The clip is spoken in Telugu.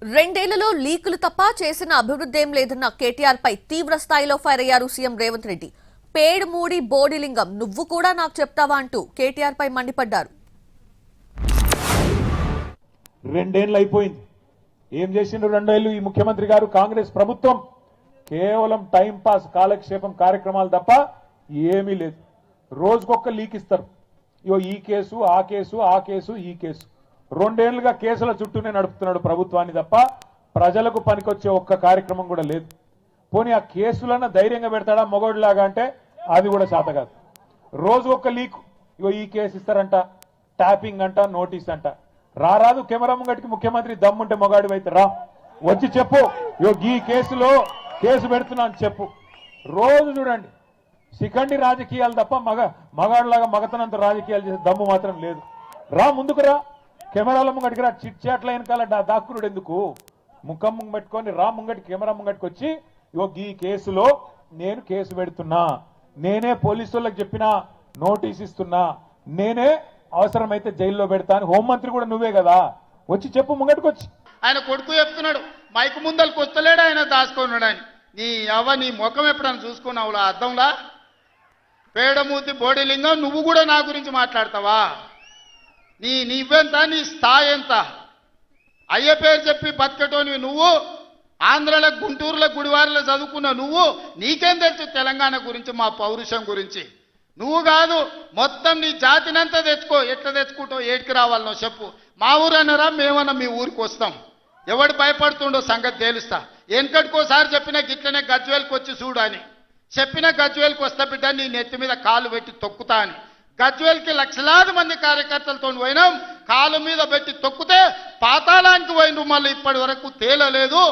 రెండేళ్లలో లీకులు తప్ప చేసిన అభివృద్ధి ఏం లేదన్న కేటీఆర్ పై తీవ్ర స్థాయిలో ఫైర్ అయ్యారు సీఎం రేవంత్ రెడ్డి. పేడుమూడి బోడిలింగం నువ్వు కూడా నాకు చెప్తావా అంటూ కేటీఆర్ పై మండిపడ్డారు. రెండేళ్లు అయిపోయింది. ఏం చేసిండ్రు రెండేళ్లు ఈ ముఖ్యమంత్రి గారు? కాంగ్రెస్ ప్రభుత్వం కేవలం టైం పాస్ కాలక్షేపం కార్యక్రమాలు తప్ప ఏమీ లేదు. రోజుకొక్క లీక్ ఇస్తారు. ఈ కేసు ఆ కేసు ఆ కేసు ఈ కేసు, రెండేళ్లుగా కేసుల చుట్టూనే నడుపుతున్నాడు ప్రభుత్వాన్ని తప్ప ప్రజలకు పనికొచ్చే ఒక్క కార్యక్రమం కూడా లేదు. పోనీ ఆ కేసులన్నా ధైర్యంగా పెడతాడా మొగోడిలాగా అంటే అది కూడా శాత కాదు. రోజు ఒక్క లీక్, ఈ కేసు ఇస్తారంట, ట్యాపింగ్ అంట, నోటీస్ అంట. రారాదు కెమెరా ముంగటికి ముఖ్యమంత్రి దమ్ముంటే మొగాడి అయితే రా, వచ్చి చెప్పు ఈ కేసులో కేసు పెడుతున్నా అని చెప్పు. రోజు చూడండి శిఖండి రాజకీయాలు తప్ప మగాడిలాగా మగతనంత రాజకీయాలు చేసే దమ్ము మాత్రం లేదు. రా ముందుకు రా, కెమెరాల ముంగటికి రా. చిట్ చాట్ల వెనకాల దాక్కునుడు ఎందుకు? ముఖం ముంగ పెట్టుకొని రా ముంగటి, కెమెరా ముంగటికి వచ్చి ఈ కేసులో నేను కేసు పెడుతున్నా, నేనే పోలీసు వాళ్ళకి చెప్పినా, నోటీస్ ఇస్తున్నా, నేనే అవసరమైతే జైల్లో పెడతా అని హోంమంత్రి కూడా నువ్వే కదా, వచ్చి చెప్పు ముంగటికి వచ్చి. ఆయన కొడుకు చెప్తున్నాడు మైకు ముందలకు వస్తలేడు, ఆయన దాచుకున్నాడు అని. నీ ముఖం ఎప్పుడైనా చూసుకున్నావు అర్థంలా? పేడమూతి బోడిలింగం నువ్వు కూడా నా గురించి మాట్లాడతావా? నీవెంత, నీ స్థాయి ఎంత? అయ్య పేరు చెప్పి బతకటోనివి నువ్వు. ఆంధ్రలో గుంటూరులో గుడివారిలో చదువుకున్న నువ్వు, నీకేం తెలుసు తెలంగాణ గురించి, మా పౌరుషం గురించి? నువ్వు కాదు, మొత్తం నీ జాతినంతా తెచ్చుకో. ఎట్లా తెచ్చుకుంటావు, ఏటికి రావాలనో చెప్పు. మా ఊరు అన్నారా, మేమన్నా మీ ఊరికి వస్తాం. ఎవడు భయపడుతుండో సంగతి తేలుస్తా. వెనకటికోసారి చెప్పిన గిట్లనే గజ్వేల్కి వచ్చి చూడు అని చెప్పిన, గజ్వేల్కి వస్తా బిడ్డ, నీ నెత్తి మీద కాలు పెట్టి తొక్కుతా అని. గజ్వేల్కి లక్షలాది మంది కార్యకర్తలతో పోయినాం, కాలు మీద పెట్టి తొక్కితే పాతాళానికి పోయిన మళ్ళీ ఇప్పటి వరకు తేలలేదు.